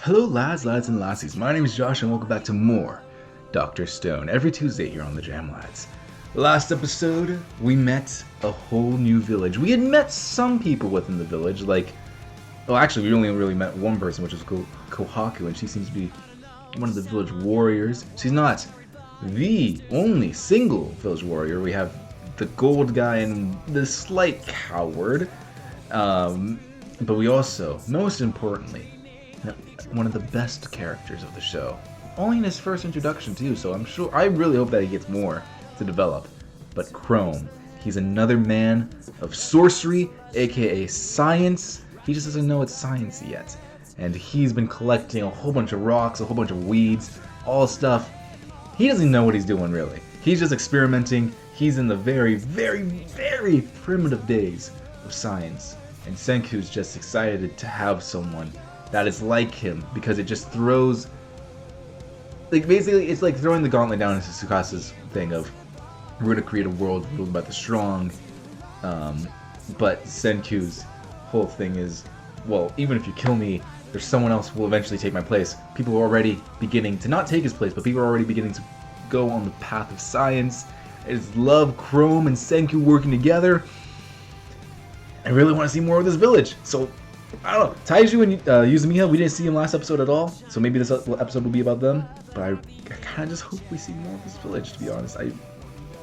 Hello lads and lassies, my name is Josh and welcome back to more Dr. Stone, every Tuesday here on the Jam Lads. Last episode, we met a whole new village. We had met some people within the village, well actually we only really met one person, which was Kohaku, and she seems to be one of the village warriors. She's not the only single village warrior. We have the gold guy and the slight coward, but we also, most importantly, one of the best characters of the show. Only in his first introduction too, so I really hope that he gets more to develop. But Chrome, he's another man of sorcery, aka science. He just doesn't know it's science yet. And he's been collecting a whole bunch of rocks, a whole bunch of weeds, all stuff. He doesn't know what he's doing really. He's just experimenting. He's in the very, very, very primitive days of science. And Senku's just excited to have someone that is like him, because it just throws, basically it's like throwing the gauntlet down into Tsukasa's thing of, we're gonna create a world ruled by the strong, but Senku's whole thing is, well, even if you kill me, there's someone else who will eventually take my place. People are already beginning to not take his place, but people are already beginning to go on the path of science. I just love Chrome and Senku working together. I really want to see more of this village, so I don't know. Taiju and Yuzumiya, we didn't see him last episode at all, so maybe this episode will be about them. But I kind of just hope we see more of this village, to be honest.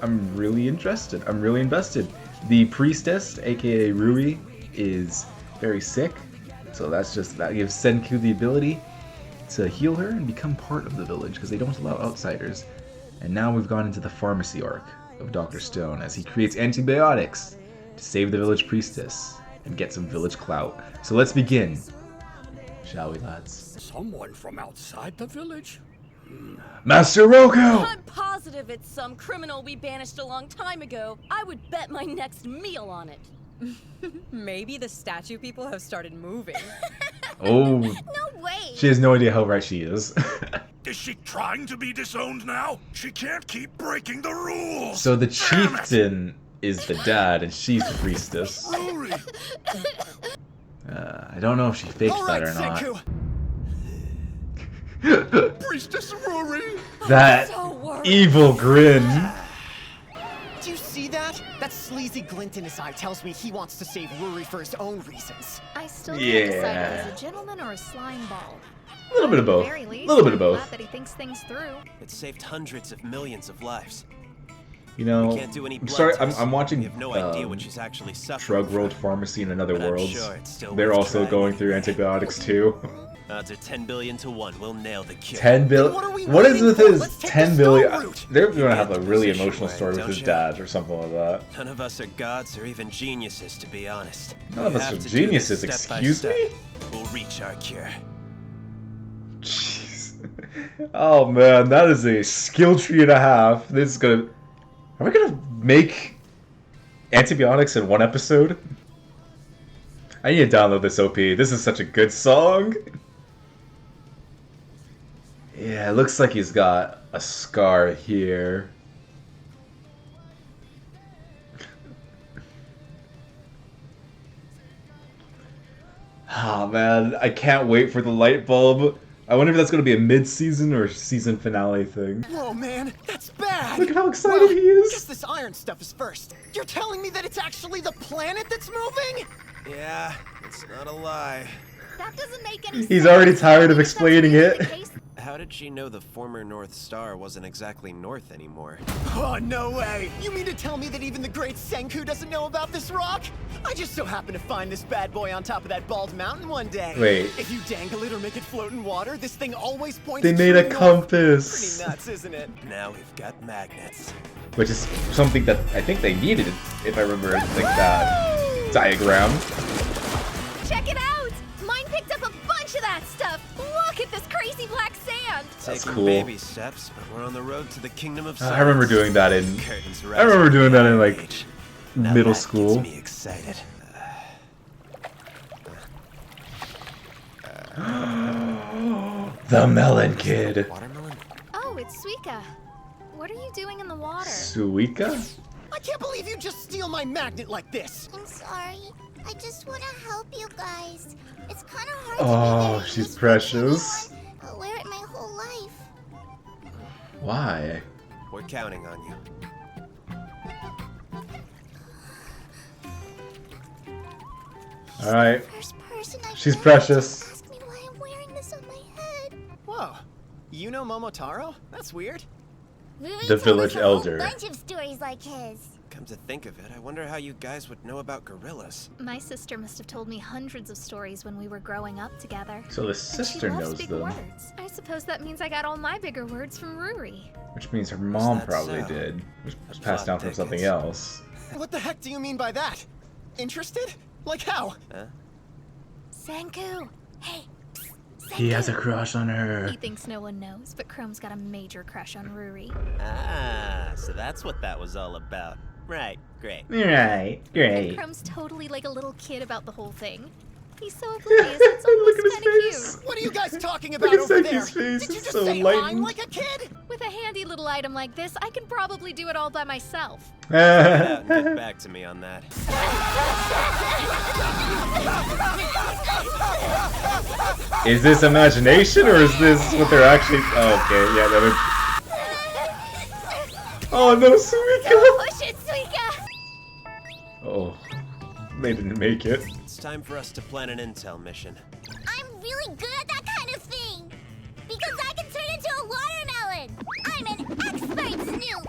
I'm really interested. I'm really invested. The priestess, aka Rui, is very sick, so that gives Senku the ability to heal her and become part of the village, because they don't allow outsiders. And now we've gone into the pharmacy arc of Dr. Stone, as he creates antibiotics to save the village priestess and get some village clout. So let's begin, shall we, lads? Someone from outside the village? Master Roku! I'm positive it's some criminal we banished a long time ago. I would bet my next meal on it. Maybe the statue people have started moving. Oh. No way! She has no idea how right she is. Is she trying to be disowned now? She can't keep breaking the rules! So the chieftain is the dad and she's the priestess. Rory! I don't know if she faked that or not. Priestess Rory! That evil grin. Do you see that? That sleazy glint in his eye tells me he wants to save Rory for his own reasons. I still can't decide if he's a gentleman or a slime ball. A little bit of both. At the very least, A little bit of I'm both. glad that he thinks things through. It saved hundreds of millions of lives. You know, We can't do any I'm blood sorry, tests. I'm watching We have no idea what she's actually suffering Shrug from. World Pharmacy in Another But I'm Worlds. sure it's still They're worth also trying going through anyway. antibiotics too. Odds are 10 billion to 1. We'll nail the cure. 10 billion. What are we What is waiting with for? his Let's take 10 the billion? stone route. They're gonna have get a the really position emotional we're in, story with don't his you? dad or something like that. None of us are gods or even geniuses, to be honest. None of We us have are to do geniuses, this step by excuse step. me? We'll reach our cure. Jeez. Oh man, that is a skill tree and a half. This is gonna. Are we gonna make antibiotics in one episode? I need to download this OP. This is such a good song. Yeah, it looks like he's got a scar here. Oh man, I can't wait for the light bulb. I wonder if that's going to be a mid-season or season finale thing. Whoa, man, that's bad! Look at how excited Well, he is! guess this iron stuff is first. You're telling me that it's actually the planet that's moving? Yeah, it's not a lie. That doesn't make any sense. He's already tired of That's explaining really it. the case. How did she know the former North Star wasn't exactly north anymore? Oh, no way! You mean to tell me that even the great Senku doesn't know about this rock? I just so happened to find this bad boy on top of that bald mountain one day. Wait. If you dangle it or make it float in water, this thing always points They made true a north. compass, Pretty nuts, isn't it? Now we've got magnets. which is something that I think they needed, if I remember that diagram. Check it out! Mine picked up a bunch of that stuff! Look at this crazy black sand! That's Taking cool. baby steps, but we're on the road to the kingdom of I remember science. doing that in. Curtains I remember rising doing that in on like page. Now middle that school. Gets me excited. The Melon Kid. Watermelon? Oh, it's Suika. What are you doing in the water? Suika? I can't believe you just steal my magnet like this. I'm sorry. I just want to help you guys. It's kind of hard Oh, to be she's precious. I'll wear it my whole life. Why? We're counting on you. Alright. First person I've She's met precious. asked me why I'm wearing this on my head. Whoa. You know Momotaro? That's weird. Ruri The told village us a whole elder. bunch of stories like his. Come to think of it, I wonder how you guys would know about gorillas. My sister must have told me hundreds of stories when we were growing up together. So the And sister she loves knows big them. words. I suppose that means I got all my bigger words from Ruri. Which means her mom that probably so? did. Which was A passed down plot from something thickens. else. What the heck do you mean by that? Interested? Like how? Huh? Senku! Hey! Psst, He has a Senku! crush on her. He thinks no one knows, but Chrome's got a major crush on Ruri. Ah, so that's what that was all about. Right, great. Right, And great. Chrome's totally like a little kid about the whole thing. He's so oblivious, it's Look almost at his kinda face. cute. What are you guys talking Look about at over there? Senku's face, Did you it's just so say enlightened. I'm like a kid? With a handy little item like this, I can probably do it all by myself. Get out and get back to me on that. Is this imagination or is this what they're actually? Oh, okay, yeah, they're. Oh no, Suika! Push it, Suika! Oh, they didn't make it. It's time for us to plan an intel mission. I'm really good at that kind of thing! Because I can turn into a watermelon! I'm an expert snoop!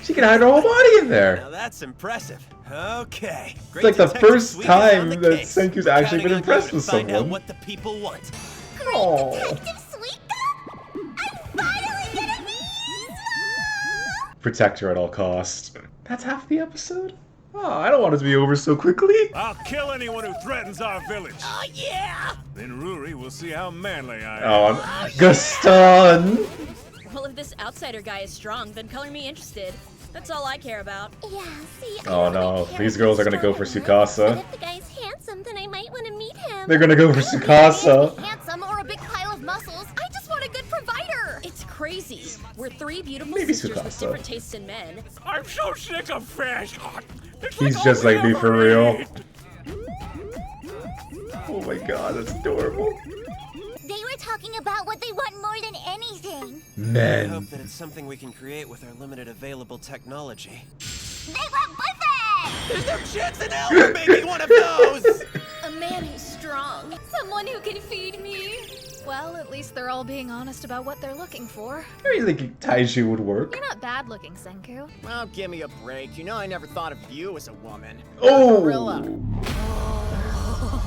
She can hide her whole body in Now there. that's impressive. Okay. It's like the first time that Senku's actually been impressed with Find out someone. what the people want. Great Oh. Detective Suika! I'm finally gonna be useful! Protect her at all costs. That's half the episode? Oh, I don't want it to be over so quickly. I'll kill anyone who threatens our village. Oh yeah! Then Ruri will see how manly I am. Oh, Gaston! Well, if this outsider guy is strong, then color me interested. That's all I care about. Yeah, see, I Oh don't no, really care these if girls he's are gonna go for strong or not, Tsukasa. But if the guy's handsome, then I might want to meet him. They're gonna go for Tsukasa. Handsome or a big pile of muscles. I just want a good provider. It's crazy. We're three beautiful Maybe sisters with Tsukasa. different tastes in men. I'm so sick of fish. It's He's all just we like me ever for real. eat. Oh my god, that's adorable. They were talking about what they want more than anything. I hope Men. that it's something we can create with our limited available technology. They want buffet! There's no chance in hell we're making one of those! A man who's strong. Someone who can feed me. Well, at least they're all being honest about what they're looking for. I think Taiji would work. You're not bad looking, Senku. Oh, give me a break. You know I never thought of you as a woman. Oh! Gorilla.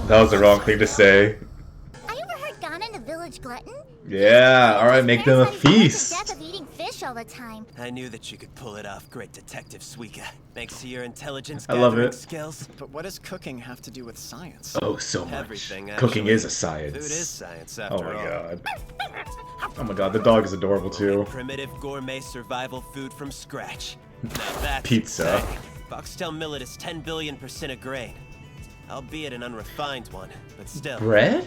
That was the wrong thing to say. I overheard Ghana the village glutton. Yeah, alright, make them a Parents had his feast. death of eating fish all the time. I knew that you could pull it off, great detective Suika. Thanks to your intelligence I love gathering it. skills. But what does cooking have to do with science? Oh, so much. Everything, Cooking actually. is a Food science. is science, Oh after my all. god. Oh my god, the dog is adorable too. Primitive gourmet survival food from scratch. Now that's Pizza. exciting. Foxtail millet is 10 billion% a grain. Albeit an unrefined one, but still. Bread?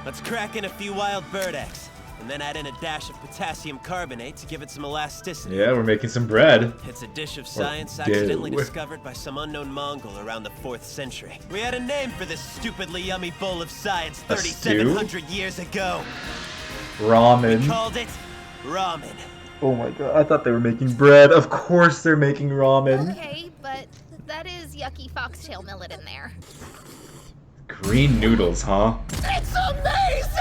Let's crack in a few wild bird eggs, and then add in a dash of potassium carbonate to give it some elasticity. Yeah, we're making some bread. It's a dish of science dough. accidentally discovered by some unknown Mongol around the 4th century. We had a name for this stupidly yummy bowl of science A stew? 3,700 years ago. Ramen. Called it ramen. Oh my god, I thought they were making bread. Of course they're making ramen. Okay, but that is yucky foxtail millet in there. Green noodles, huh? It's amazing!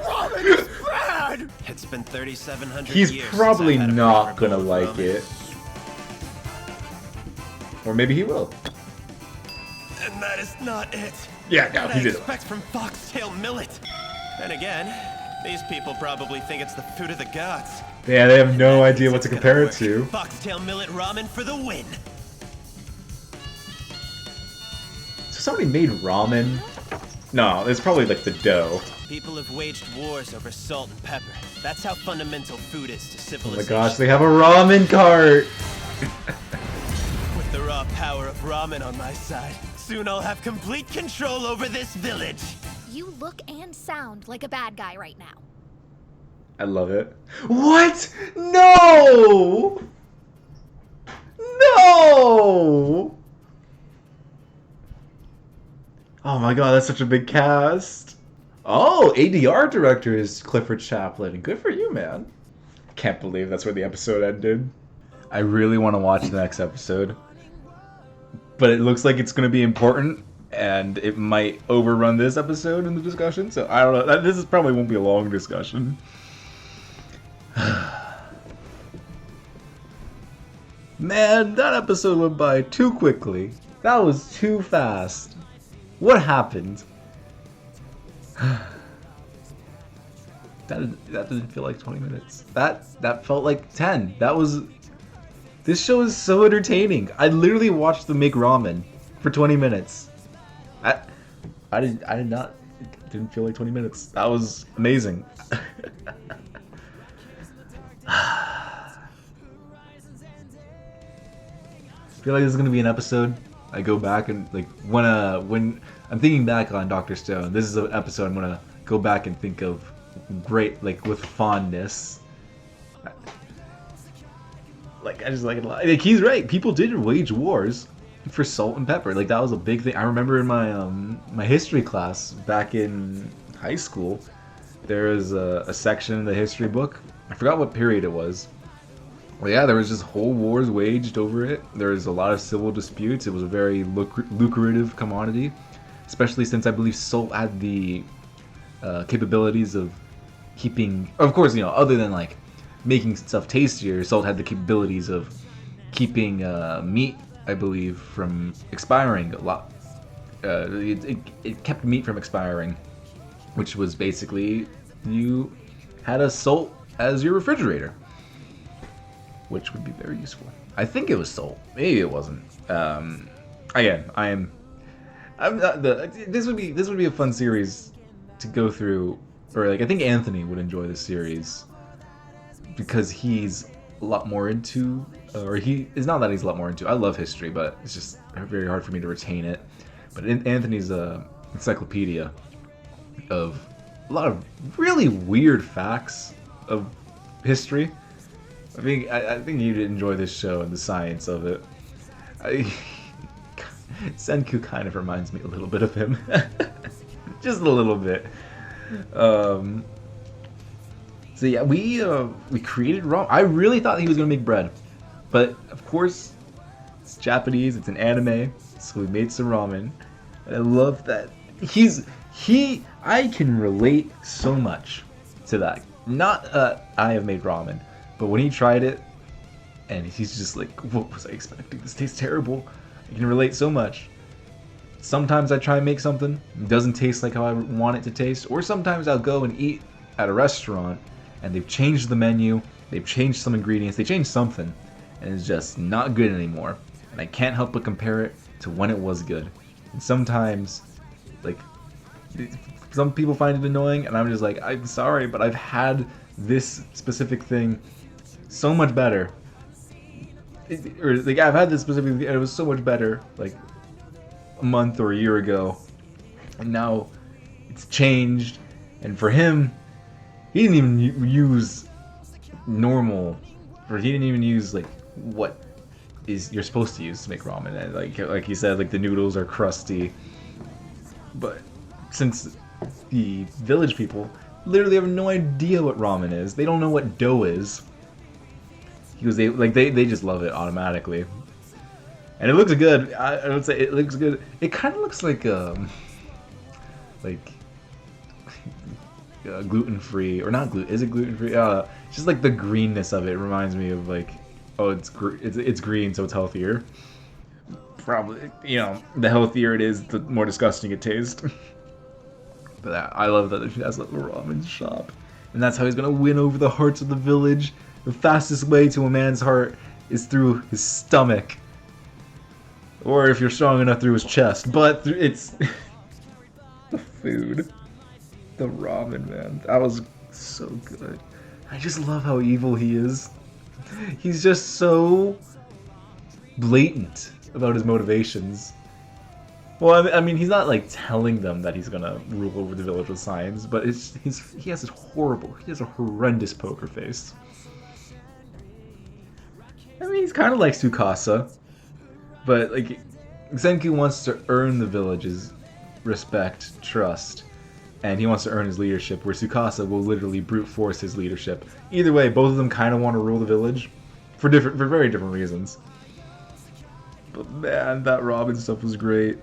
Ramen is bad! It's been 3,700 He's years. probably since I've had a not proper gonna bowl of like ramen. it. Or maybe he will. And that is not it. Yeah, no, What he I did. expect from foxtail millet. Then again, these people probably think it's the food of the gods. Yeah, they have no That idea means what to it's compare gonna it to. work. Foxtail millet ramen for the win. So somebody made ramen? No, it's probably like the dough. People have waged wars over salt and pepper. That's how fundamental food is to Oh civilization. my gosh, they have a ramen cart! With the raw power of ramen on my side, soon I'll have complete control over this village. You look and sound like a bad guy right now. I love it. What? No! No! Oh my god, that's such a big cast. Oh, ADR director is Clifford Chaplin. Good for you, man. Can't believe that's where the episode ended. I really want to watch the next episode, but it looks like it's going to be important, and it might overrun this episode in the discussion. So I don't know. This probably won't be a long discussion. Man, that episode went by too quickly. That was too fast. What happened? That didn't feel like 20 minutes. That felt like 10. This show is so entertaining. I literally watched them make ramen for 20 minutes. I didn't feel like 20 minutes. That was amazing. I feel like this is gonna be an episode I go back and like when I'm thinking back on Dr. Stone, this is an episode I'm gonna go back and think of great, like, with fondness. Like, I just like it a lot. Like, he's right. People did wage wars for salt and pepper. Like, that was a big thing. I remember in my my history class back in high school, there was a section in the history book. I forgot what period it was. Well, yeah, there was just whole wars waged over it. There was a lot of civil disputes. It was a very lucrative commodity, especially since I believe salt had the capabilities of keeping, of course, you know, other than like making stuff tastier, salt had the capabilities of keeping meat, I believe, from expiring a lot. It kept meat from expiring, which was basically you had a salt as your refrigerator, which would be very useful. I think it was salt. Maybe it wasn't. Again, I'm not this would be a fun series to go through, or like I think Anthony would enjoy this series because he's a lot more into, or he is not that he's a lot more into. I love history, but it's just very hard for me to retain it. But Anthony's encyclopedia of a lot of really weird facts of history. I think you'd enjoy this show and the science of it. Senku kind of reminds me a little bit of him. Just a little bit. So yeah, we created ramen. I really thought he was gonna make bread, but of course it's Japanese. It's an anime, so we made some ramen. And I love that I can relate so much to that. Not I have made ramen, but when he tried it, and he's just like, "What was I expecting? This tastes terrible." I can relate so much. Sometimes I try and make something, it doesn't taste like how I want it to taste, or sometimes I'll go and eat at a restaurant and they've changed the menu, they've changed some ingredients, they changed something, and it's just not good anymore. And I can't help but compare it to when it was good. And sometimes, like, some people find it annoying, and I'm just like, I'm sorry, but I've had this specific thing so much better. Or like, I've had this specific thing, and it was so much better, like, a month or a year ago, and now it's changed. And for him, he didn't even use normal, or he didn't even use like what is you're supposed to use to make ramen. And like he said, like the noodles are crusty. But since the village people literally have no idea what ramen is, they don't know what dough is. Because they just love it automatically. And it looks good. I would say it looks good. It kind of looks like gluten-free, or not gluten. Is it gluten-free? Just like the greenness of it reminds me of like, oh, it's green, so it's healthier. Probably, you know, the healthier it is, the more disgusting it tastes. But I love that he has a little ramen shop, and that's how he's gonna win over the hearts of the village. The fastest way to a man's heart is through his stomach. Or if you're strong enough, through his chest. But it's the food. The ramen, man. That was so good. I just love how evil he is. He's just so blatant about his motivations. Well, I mean, he's not like telling them that he's gonna rule over the village with science, but he has a horrendous poker face. I mean, he's kind of like Tsukasa. But, like, Senku wants to earn the village's respect, trust, and he wants to earn his leadership, where Tsukasa will literally brute force his leadership. Either way, both of them kind of want to rule the village for very different reasons. But man, that Ramen stuff was great.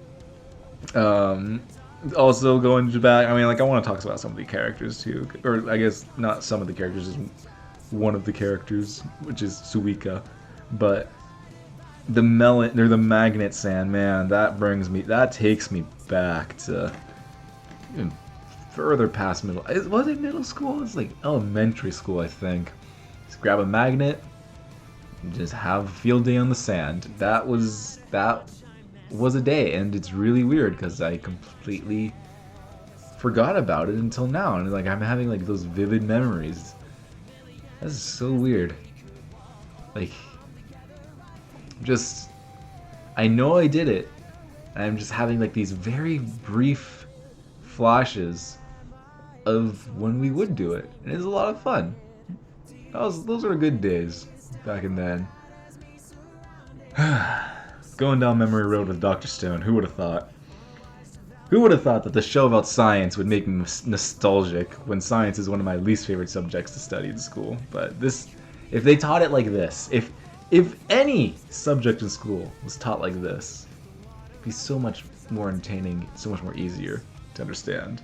Also going back, I mean, like, I want to talk about some of the characters too, or I guess not some of the characters, just one of the characters, which is Suika. But the melon, or the magnet sand, man, that takes me back to even further past was it middle school? It's like elementary school, I think. Just grab a magnet and just have a field day on the sand. That was a day, and it's really weird because I completely forgot about it until now, and like I'm having like those vivid memories. That's so weird. Like, just, I know I did it, and I'm just having like these very brief flashes of when we would do it, and it's a lot of fun. Those were good days back in then. Going down memory road with Dr. Stone, who would have thought? Who would have thought that the show about science would make me nostalgic when science is one of my least favorite subjects to study in school? But this, if they taught it like this, if any subject in school was taught like this, it'd be so much more entertaining, so much more easier to understand.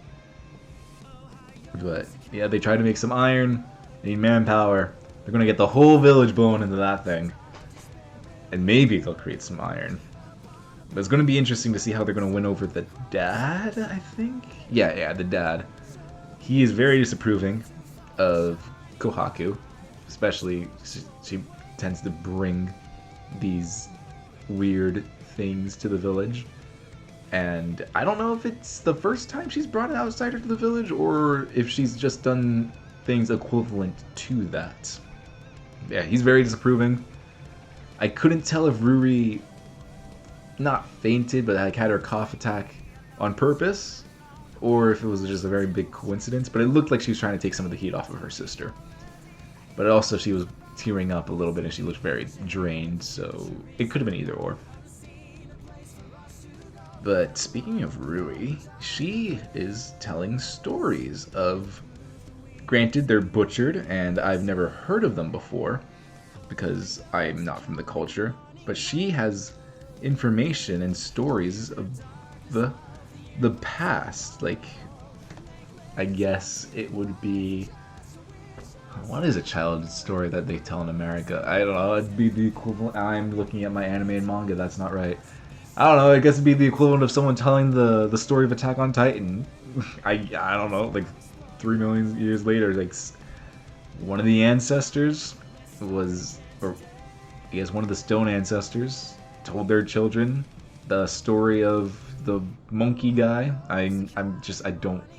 But yeah, they tried to make some iron, they need manpower, they're gonna get the whole village blown into that thing. And maybe they'll create some iron. But it's going to be interesting to see how they're going to win over the dad, I think? Yeah, the dad. He is very disapproving of Kohaku. Especially, she tends to bring these weird things to the village. And I don't know if it's the first time she's brought an outsider to the village, or if she's just done things equivalent to that. Yeah, he's very disapproving. I couldn't tell if Ruri not fainted, but like had her cough attack on purpose, or if it was just a very big coincidence. But it looked like she was trying to take some of the heat off of her sister. But also she was tearing up a little bit and she looked very drained, so it could have been either or. But speaking of Rui, she is telling stories of, granted they're butchered and I've never heard of them before because I'm not from the culture, but she has information and stories of the past. Like, I guess it would be, what is a childhood story that they tell in America? I don't know, it'd be the equivalent, I'm looking at my anime and manga, that's not right. I don't know, I guess it'd be the equivalent of someone telling the story of Attack on Titan. I don't know, like 3 million years later, like one of the ancestors was, or I guess one of the stone ancestors told their children the story of the monkey guy. I'm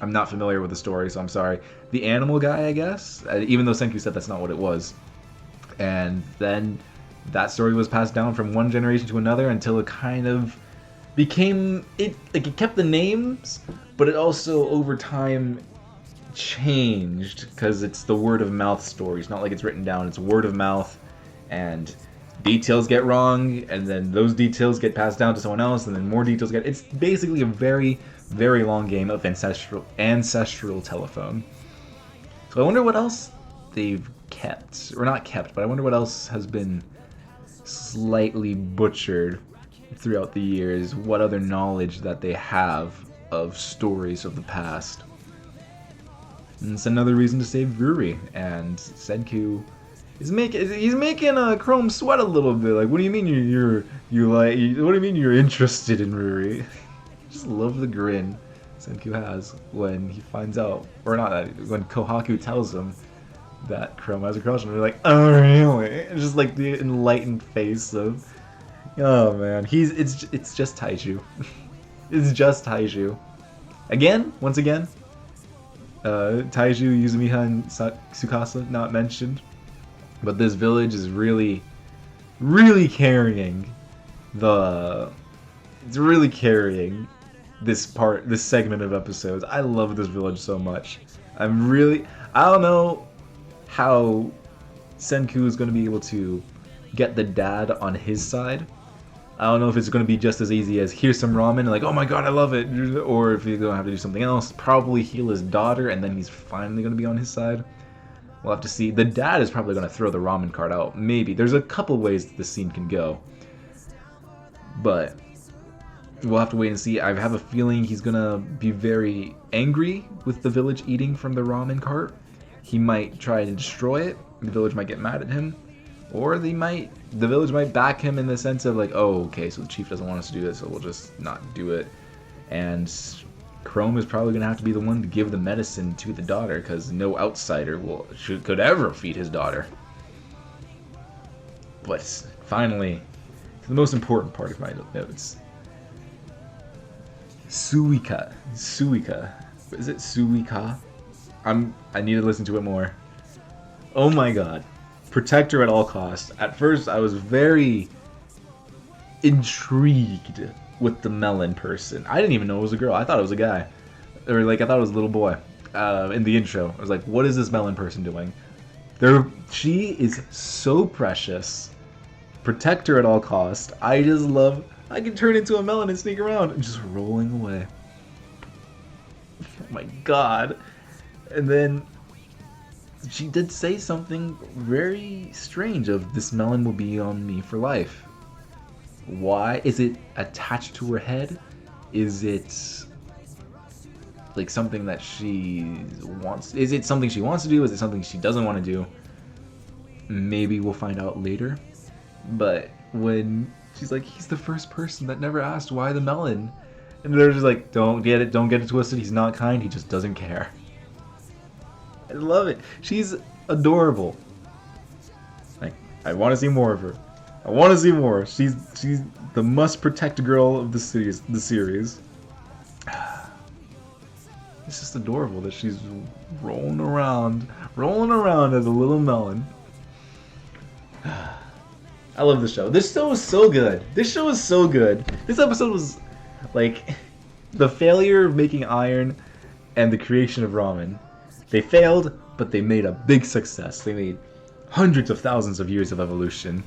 not familiar with the story, so I'm sorry. The animal guy, I guess, even though Senku said that's not what it was. And then that story was passed down from one generation to another until it kind of became, it kept the names, but it also over time changed because it's the word of mouth story. It's not like it's written down, it's word of mouth, and details get wrong, and then those details get passed down to someone else, and then more details get... It's basically a very, very long game of ancestral telephone. So I wonder what else they've kept, or not kept, but I wonder what else has been slightly butchered throughout the years, what other knowledge that they have of stories of the past. And it's another reason to save Ruri, and Senku he's making Chrome sweat a little bit. Like, what do you mean what do you mean you're interested in Ruri? I just love the grin Senku has when he finds out, or not, when Kohaku tells him that Chrome has a crush on him. They're like, oh really? It's just like the enlightened face of, oh man, it's just Taiju. It's just Taiju. Once again, Taiju, Yuzumiha, and Tsukasa not mentioned. But this village is really, really carrying this segment of episodes. I love this village so much. I don't know how Senku is going to be able to get the dad on his side, I don't know if it's going to be just as easy as here's some ramen, like, oh my god, I love it, or if he's going to have to do something else, probably heal his daughter, and then he's finally going to be on his side. We'll have to see. The dad is probably going to throw the ramen cart out. Maybe. There's a couple ways that the scene can go. But we'll have to wait and see. I have a feeling he's going to be very angry with the village eating from the ramen cart. He might try to destroy it. The village might get mad at him. Or the village might back him in the sense of like, oh, okay, so the chief doesn't want us to do this, so we'll just not do it. And Chrome is probably going to have to be the one to give the medicine to the daughter, because no outsider could ever feed his daughter. But finally, to the most important part of my notes. Suika. Is it Suika? I need to listen to it more. Oh my god. Protect her at all costs. At first, I was very intrigued with the melon person. I didn't even know it was a girl. I thought it was a guy. Or, like, I thought it was a little boy in the intro. I was like, what is this melon person doing? She is so precious. Protect her at all costs. I just love... I can turn into a melon and sneak around and just rolling away. Oh my god. And then... she did say something very strange of this melon will be on me for life. Why? Is it attached to her head? Is it like something that she wants? Is it something she wants to do? Is it something she doesn't want to do? Maybe we'll find out later. But when she's like, he's the first person that never asked why the melon. And they're just like, don't get it twisted. He's not kind. He just doesn't care. I love it. She's adorable. Like, I want to see more of her. I want to see more. She's the must protect girl of the series. It's just adorable that she's rolling around as a little melon. I love this show. This show is so good. This episode was like the failure of making iron and the creation of ramen. They failed, but they made a big success. They made hundreds of thousands of years of evolution.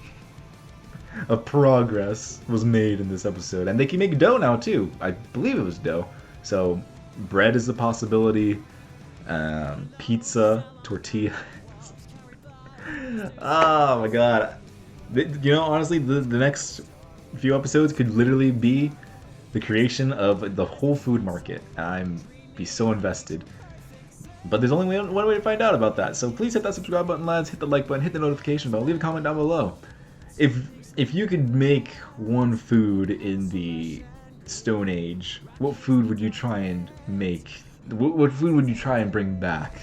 Of progress was made in this episode. And they can make dough now, too. I believe it was dough. So, bread is a possibility. Pizza, tortilla. Oh my god. You know, honestly, the next few episodes could literally be the creation of the whole food market. I'm be so invested. But there's only one way to find out about that. So please hit that subscribe button, lads. Hit the like button. Hit the notification bell. Leave a comment down below. If you could make one food in the Stone Age, what food would you try and make? What food would you try and bring back?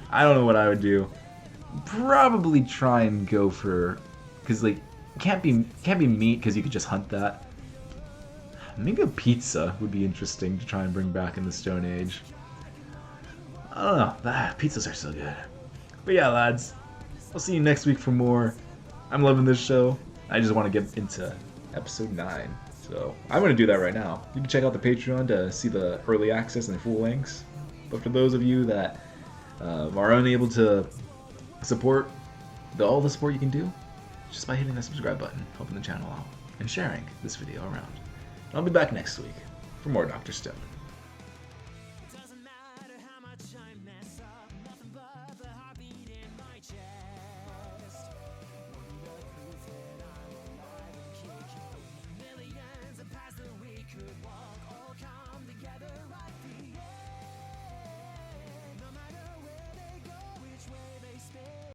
I don't know what I would do. Probably try and go for, because like can't be meat because you could just hunt that. Maybe a pizza would be interesting to try and bring back in the Stone Age. I don't know. Pizzas are so good. But yeah, lads. I'll see you next week for more. I'm loving this show. I just want to get into episode 9. So I'm going to do that right now. You can check out the Patreon to see the early access and the full lengths. But for those of you that are unable to support all the support you can do, just by hitting that subscribe button, helping the channel out, and sharing this video around. And I'll be back next week for more Dr. Stone.